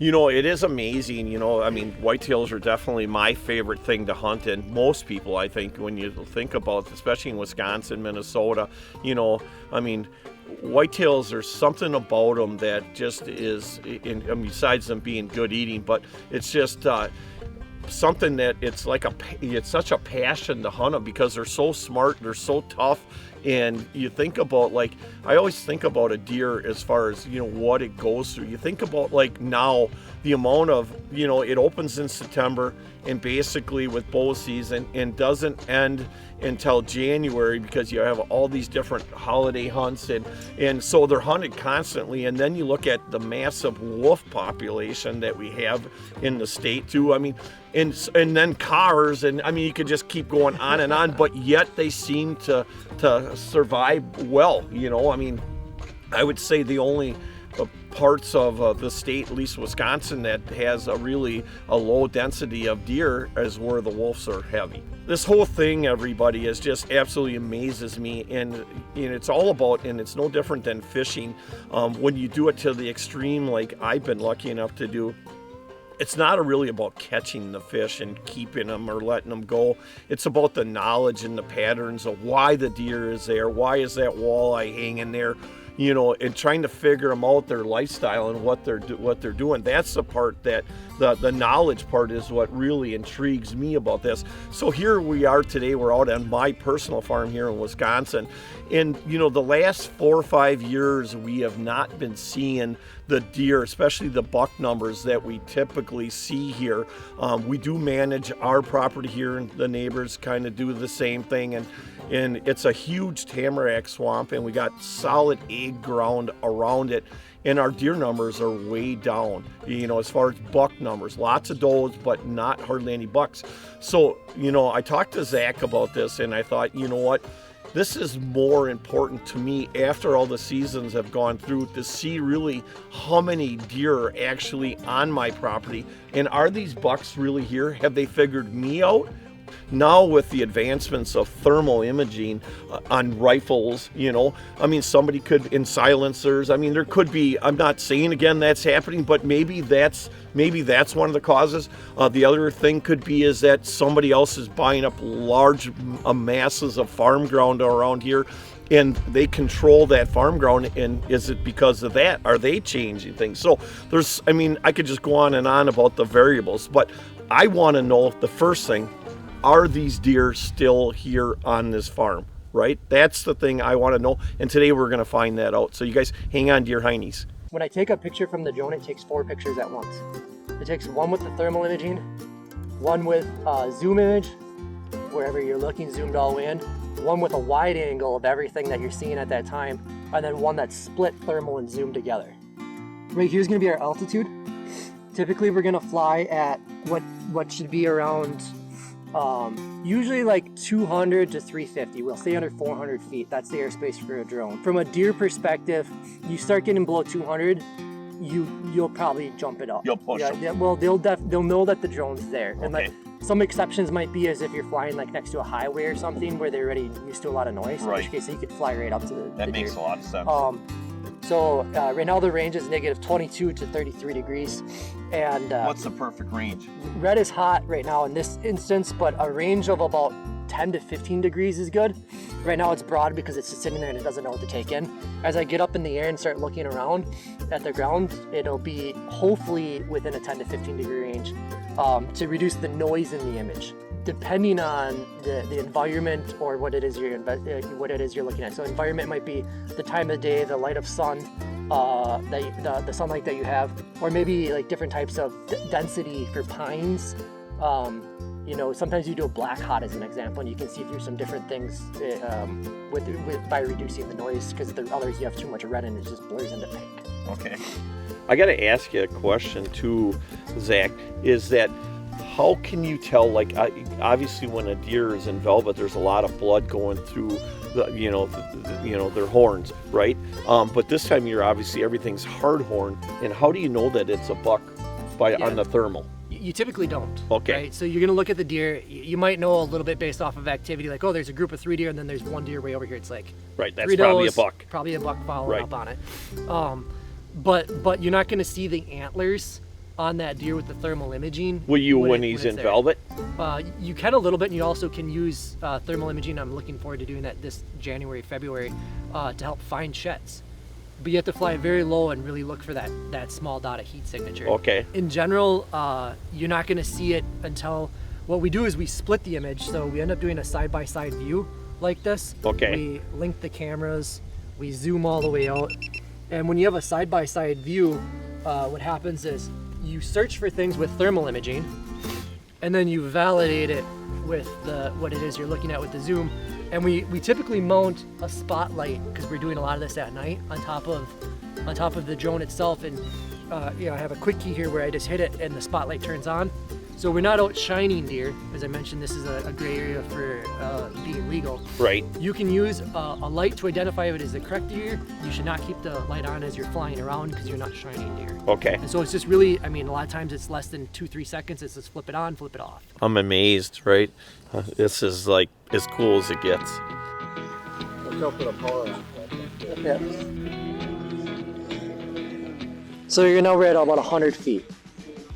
You know, it is amazing. You know, I mean, whitetails are definitely my favorite thing to hunt, and most people, I think, when you think about, especially in Wisconsin, Minnesota, you know, I mean, whitetails, there's something about them that just is, besides them being good eating, but it's just something that it's such a passion to hunt them because they're so smart, they're so tough. And you think about, like, I always think about a deer as far as, you know, what it goes through. You think about, like, now the amount of, you know, it opens in September and basically with bow season and doesn't end until January because you have all these different holiday hunts and so they're hunted constantly. And then you look at the massive wolf population that we have in the state too. I mean, and then cars, and I mean, you could just keep going on and on, but yet they seem to survive well. You know, I mean, I would say the only parts of the state, at least Wisconsin, that has a low density of deer is where the wolves are heavy. This whole thing, everybody, is just absolutely amazes me, and it's all about, and it's no different than fishing. When you do it to the extreme, like I've been lucky enough to do, it's not really about catching the fish and keeping them or letting them go. It's about the knowledge and the patterns of why the deer is there, why is that walleye hanging there, you know, and trying to figure them out, their lifestyle and what they're doing. That's the part that the knowledge part is what really intrigues me about this. So here we are today. We're out on my personal farm here in Wisconsin, and you know, the last 4 or 5 years we have not been seeing the deer, especially the buck numbers that we typically see here. We do manage our property here, and the neighbors kind of do the same thing, and it's a huge tamarack swamp, and we got solid egg ground around it, and our deer numbers are way down, you know, as far as buck numbers. Lots of does, but not hardly any bucks. So, you know, I talked to Zach about this, and I thought, you know what, this is more important to me after all the seasons have gone through, to see really how many deer are actually on my property, and are these bucks really here? Have they figured me out? Now with the advancements of thermal imaging on rifles, you know, I mean, somebody could, in silencers, I mean, there could be, I'm not saying again that's happening, but maybe that's one of the causes. The other thing could be is that somebody else is buying up large masses of farm ground around here, and they control that farm ground. And is it because of that? Are they changing things? So there's, I mean, I could just go on and on about the variables, but I want to know the first thing, are these deer still here on this farm, right? That's the thing I want to know, and today we're going to find that out. So you guys hang on, deer heinies. When I take a picture from the drone, it takes 4 pictures at once. It takes one with the thermal imaging, one with zoom image, wherever you're looking, zoomed all the way in, one with a wide angle of everything that you're seeing at that time, and then one that's split thermal and zoomed together. Right here's going to be our altitude. Typically we're going to fly at what should be around usually like 200 to 350. We'll stay under 400 feet. That's the airspace for a drone. From a deer perspective, you start getting below 200, you'll probably jump it up. You'll push them. Yeah, well, they'll know that the drone's there. Okay. And like some exceptions might be as if you're flying like next to a highway or something where they're already used to a lot of noise. Right. In which case you could fly right up to the That makes deer. a lot of sense. So right now the range is negative 22 to 33 degrees. And What's the perfect range? red is hot right now in this instance, but a range of about 10 to 15 degrees is good. Right now it's broad because it's just sitting there and it doesn't know what to take in. As I get up in the air and start looking around at the ground, it'll be hopefully within a 10 to 15 degree range to reduce the noise in the image, depending on the environment or what it is you're looking at. So environment might be the time of day, the light of sun, the sunlight that you have, or maybe like different types of density for pines. You know, sometimes you do a black hot as an example, and you can see through some different things by reducing the noise, because the others you have too much red and it just blurs into pink. Okay. I got to ask you a question too, Zach, is that how can you tell, like, obviously when a deer is in velvet, there's a lot of blood going through their horns, right? But this time of year, obviously everything's hard horn, and how do you know that it's a buck on the thermal? You typically don't. Okay. Right? So you're going to look at the deer. You might know a little bit based off of activity, like, oh, there's a group of 3 deer, and then there's 1 deer way over here. It's like, right, that's probably a buck. Probably a buck following up on it. But you're not going to see the antlers on that deer with the thermal imaging. Will you when he's in there. velvet? You can a little bit, and you also can use thermal imaging. I'm looking forward to doing that this January, February, to help find sheds. But you have to fly very low and really look for that small dot of heat signature. Okay. In general, you're not going to see it until, what we do is we split the image. So we end up doing a side-by-side view like this. Okay. We link the cameras, we zoom all the way out. And when you have a side-by-side view, what happens is you search for things with thermal imaging, and then you validate it with what it is you're looking at with the zoom. And we typically mount a spotlight, because we're doing a lot of this at night, on top of the drone itself. And I have a quick key here where I just hit it and the spotlight turns on. So we're not out shining deer. As I mentioned, this is a gray area for being legal. Right. You can use a light to identify if it is the correct deer. You should not keep the light on as you're flying around, because you're not shining deer. Okay. And so it's just really, a lot of times it's less than 2-3 seconds. It's just flip it on, flip it off. I'm amazed, right? This is like as cool as it gets. Yeah. So now we're at about 100 feet.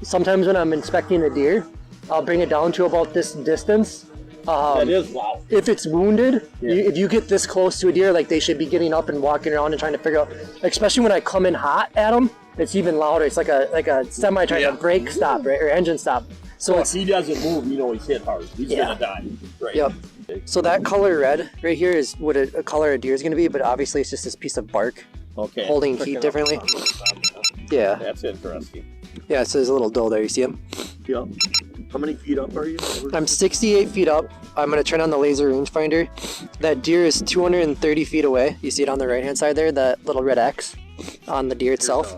Sometimes when I'm inspecting the deer, I'll bring it down to about this distance. That is loud. If it's wounded, if you get this close to a deer, like they should be getting up and walking around and trying to figure out, especially when I come in hot at them, it's even louder. It's like a semi trying to brake stop, right, or engine stop. So if he doesn't move, he's hit hard. He's gonna die. Right. Yep. So that color red right here is what a color a deer is going to be, but obviously it's just this piece of bark holding heat differently. Yeah. That's interesting. Yeah, so there's a little doe there. You see him? Yep. How many feet up are you? I'm 68 feet up. I'm going to turn on the laser rangefinder. That deer is 230 feet away. You see it on the right hand side there, that little red X on the deer itself.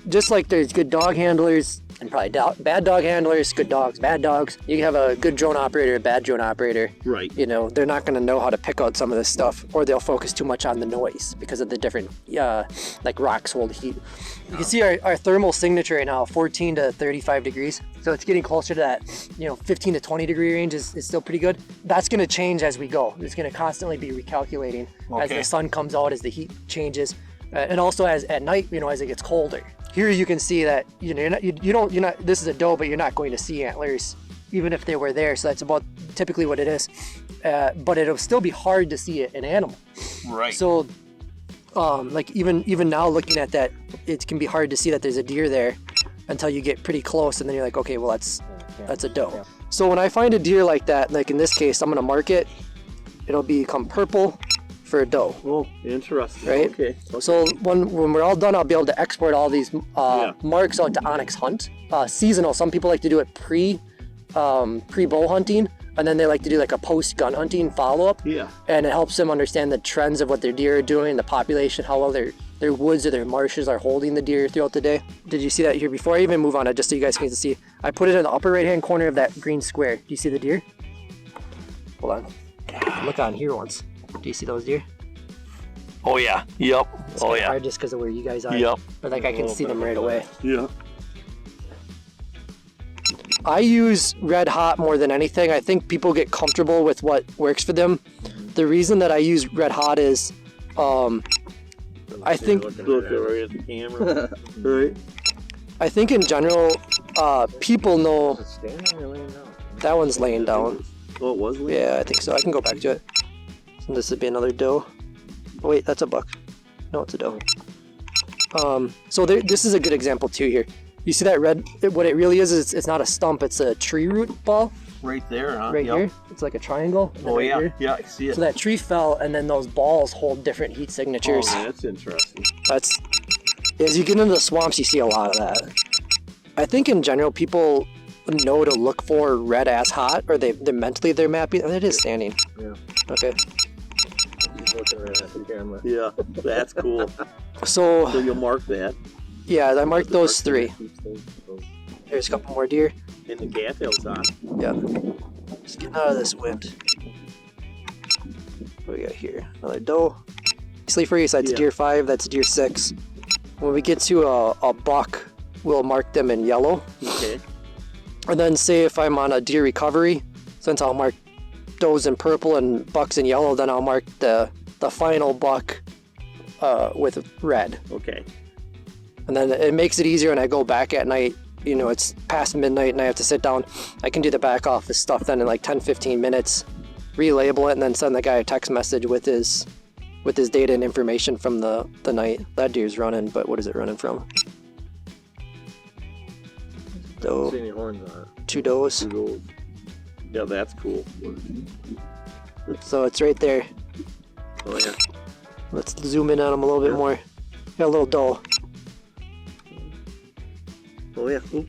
Just like there's good dog handlers and probably bad dog handlers, good dogs, bad dogs. You can have a good drone operator, a bad drone operator. Right. They're not going to know how to pick out some of this stuff, or they'll focus too much on the noise because of the different, like rocks hold heat. You can see our thermal signature right now, 14 to 35 degrees. So it's getting closer to that, 15 to 20 degree range is still pretty good. That's going to change as we go. It's going to constantly be recalculating as the sun comes out, as the heat changes, and also as at night, as it gets colder. Here you can see that you're not. This is a doe, but you're not going to see antlers, even if they were there. So that's about typically what it is. But it'll still be hard to see an animal. Right. So, like even now looking at that, it can be hard to see that there's a deer there until you get pretty close, and then you're like, okay, well that's a doe. So when I find a deer like that, like in this case, I'm gonna mark it. It'll become purple for a doe. Oh, interesting. Right? Okay. So when we're all done, I'll be able to export all these marks out to Onyx Hunt. Seasonal. Some people like to do it pre bow hunting, and then they like to do like a post gun hunting follow up. Yeah. And it helps them understand the trends of what their deer are doing, the population, how well their woods or their marshes are holding the deer throughout the day. Did you see that here? Before I even move on, just so you guys can see, I put it in the upper right hand corner of that green square. Do you see the deer? Hold on. Look on here once. Do you see those deer? Oh yeah. Yep. It's oh yeah. hard just because of where you guys are. Yep. But like I can see them right away. Yeah. I use red hot more than anything. I think people get comfortable with what works for them. The reason that I use red hot is, I think. Look right at the camera. Right. I think in general, people know. That one's laying down. Oh, it was laying? Yeah, I think so. I can go back to it. So this would be another doe. Oh, wait, that's a buck. No, it's a doe. So this is a good example too here. You see that red? What it really is it's not a stump. It's a tree root ball. Right there, huh? Right here. It's like a triangle. Oh right yeah. Here. Yeah, I see it. So that tree fell, and then those balls hold different heat signatures. Oh, that's interesting. As you get into the swamps, you see a lot of that. I think in general, people know to look for red as hot, or they're mapping. Oh, it is standing. Yeah. Okay. He's looking right at the camera. Yeah, that's cool. So you'll mark that. Yeah, I marked those three. There's a couple more deer. And the cattail's on. Yeah. Just getting out of this wind. What do we got here? Another doe. Sleeper East, that's deer 5, that's deer 6. When we get to a buck, we'll mark them in yellow. Okay. And then say if I'm on a deer recovery, since I'll mark does in purple and bucks in yellow, then I'll mark the final buck with red. Okay. And then it makes it easier when I go back at night you know, it's past midnight and I have to sit down, I can do the back office stuff then in like 10-15 minutes, relabel it, and then send the guy a text message with his data and information from the night. That deer's running, but what is it running from? Doe. See any horns on it? 2 does. Yeah, that's cool. So it's right there. Oh yeah. Let's zoom in on him a little bit more. Got a little doe. Oh yeah. Oop.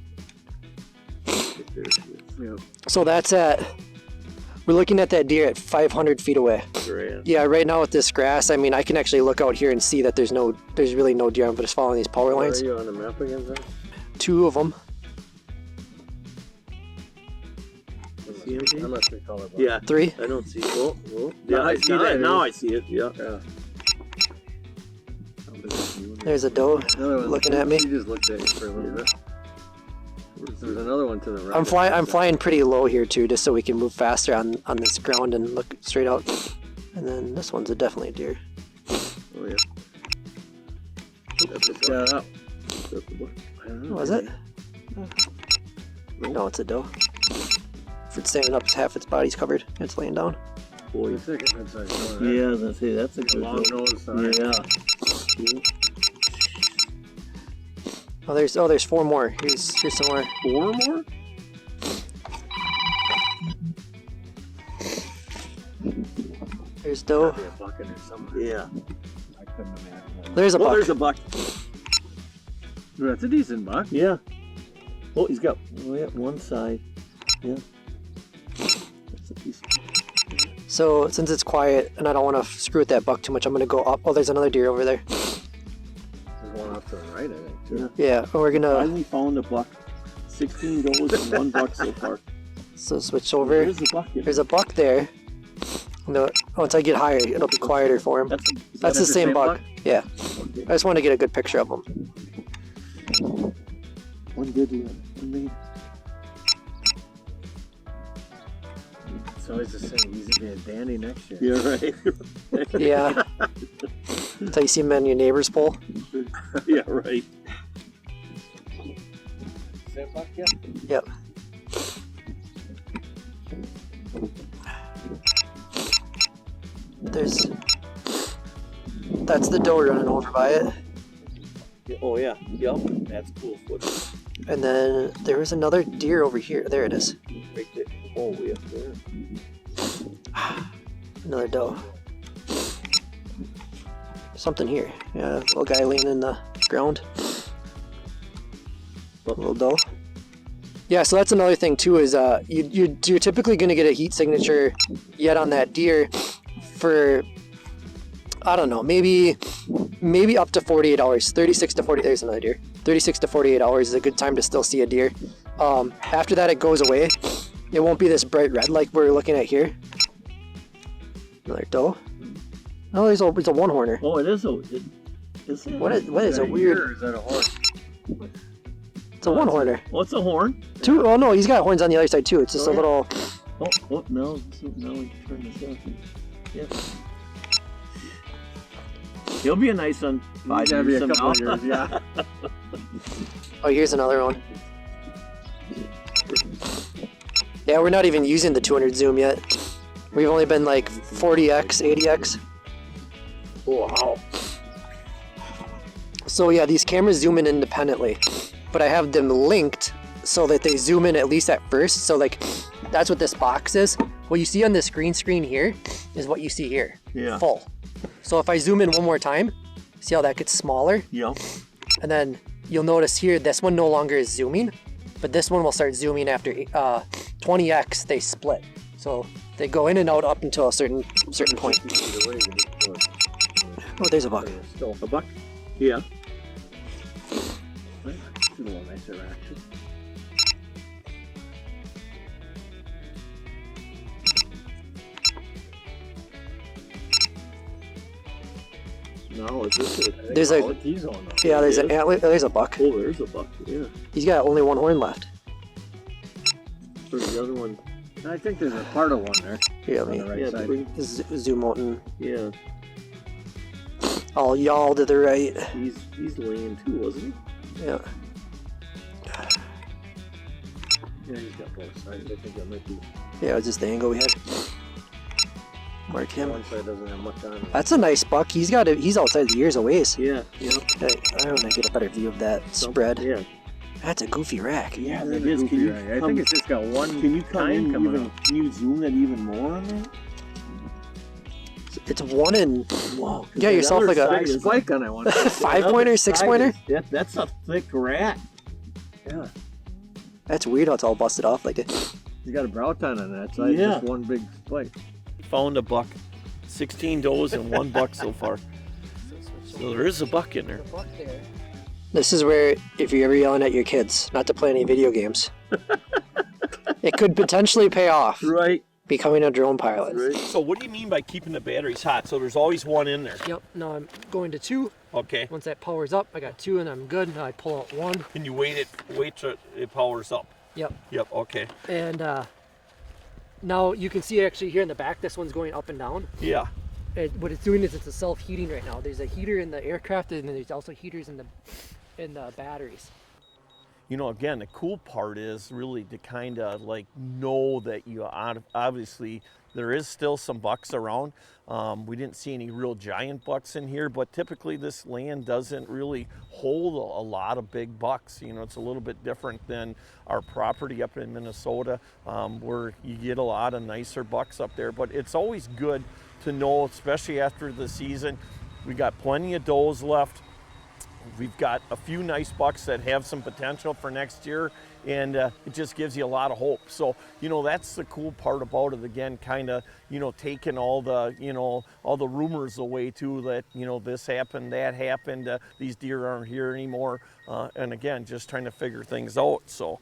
So that's we're looking at that deer at 500 feet away. Great. Yeah, right now with this grass, I mean, I can actually look out here and see that there's really no deer. I'm just following these power Where lines. are you on the map again, then? 2 of them. See anything? I'm not sure color. Yeah. 3. I don't see. Oh, oh. Yeah, I see that. Now I see it. Yeah. Yeah. There's a doe Another one. looking at me. She just looked at you for a little bit. There's another one to the right. I'm flying pretty low here too, just so we can move faster on this ground and look straight out. And then this one's definitely a deer. Oh yeah. That's a scout up. I don't know. Was it? No, it's a doe. If it's standing up, half its body's covered. It's laying down. Boy, it's like a good size one. Yeah, I was gonna say that's a good Long one. nose. Sorry. Yeah. Oh, there's 4 more. Here's some more. 4 more? There's doe. Be a bucket or something. Yeah. I couldn't imagine. There's a Oh, buck. there's a buck. That's a decent buck. Yeah. Oh, he's got one side. Yeah. That's a piece. So since it's quiet and I don't want to screw with that buck too much, I'm gonna go up. Oh, there's another deer over there. There's one off to the right, I think, too. Yeah, and we're gonna Finally found a buck. 16 goes and 1 buck so far. switch over. There's a buck. There's a buck there. Once I get higher, it'll be quieter for him. That's the same buck. Yeah. I just want to get a good picture of him. One good one. It's always the same. He's gonna be a dandy next year. Yeah, right. Yeah. That's how you see him in your neighbor's pool. Yeah, right. Is that buck yet? Yep. That's the doe running over by it. Oh yeah. Yep. That's cool footage. And then there was another deer over here. There it is. Right there. Oh yeah. There. Another doe. Something here. Yeah, little guy laying in the ground. Little doe. Yeah, so that's another thing too is you're typically going to get a heat signature yet on that deer for, I don't know, maybe up to 48 hours. 36 to 40, there's another deer. 36 to 48 hours is a good time to still see a deer. After that, it goes away. It won't be this bright red like we're looking at here. Another doe. Oh, it's a one-horner. Oh, it is a. Is it? What is a weird? Or is that a horse? It's a one-horner. What's a horn? 2. Oh no, he's got horns on the other side too. It's just a little. Oh no! Now we can turn this off. Yeah. He'll be a nice one. 5 That'd be years a from couple now. of years, yeah. Oh, here's another one. Yeah, we're not even using the 200 zoom yet. We've only been like 40x, 80x. Wow. So yeah, these cameras zoom in independently, but I have them linked so that they zoom in at least at first. So like, that's what this box is. What you see on this green screen here is what you see here. Yeah. Full. So if I zoom in one more time, see how that gets smaller? Yep. And then you'll notice here, this one no longer is zooming, but this one will start zooming after 20x, they split. So they go in and out up until a certain point. Oh, there's a buck. Still A buck? Yeah. a little nicer action. No, is this a... There's a He's on though. yeah, there's an antler. There's a buck. Oh, there's a buck. Yeah. He's got only one horn left. Where's the other one? I think there's a part of one there Here, on let the me right Yeah, side. bring, zoom out and yeah. all y'all to the right. He's laying too, wasn't he? Yeah. Yeah, he's got both sides. I think that might be. Yeah, it's just the angle we had. Mark him. One side doesn't have much on it. That's a nice buck. He's outside the ears a ways. Yeah, yeah. I want to get a better view of that spread. Yeah. That's a goofy rack. Yeah, that is. Can you I think it's just got one. Can you come in coming up? Can you zoom that even more on there? It's 1 in. Whoa. You got yourself like a big spike on that one. 5-pointer, 6-pointer. Yeah, that's a thick rat. Yeah. That's weird how it's all busted off like it. You got a brow tine on that side. Yeah. Just one big spike. Found a buck. 16 does and 1 buck so far. So there is a buck in there. This is where, if you're ever yelling at your kids not to play any video games, it could potentially pay off. Right. Becoming a drone pilot. Right. So what do you mean by keeping the batteries hot? So there's always one in there. Yep. Now I'm going to 2. Okay. Once that powers up, I got 2 and I'm good. Now I pull out 1. And you wait till it powers up. Yep. Yep. Okay. And now you can see actually here in the back, this one's going up and down. Yeah. What it's doing is it's a self-heating right now. There's a heater in the aircraft, and then there's also heaters in the batteries. You know, again, the cool part is really to kind of like know that you obviously there is still some bucks around. We didn't see any real giant bucks in here, but typically this land doesn't really hold a lot of big bucks. You know, it's a little bit different than our property up in Minnesota, where you get a lot of nicer bucks up there. But it's always good to know, especially after the season, we got plenty of does left. We've got a few nice bucks that have some potential for next year, and it just gives you a lot of hope. So, you know, that's the cool part about it. Again, kind of, you know, taking all the, you know, all the rumors away too, that, you know, this happened, that happened, these deer aren't here anymore. And again, just trying to figure things out. So,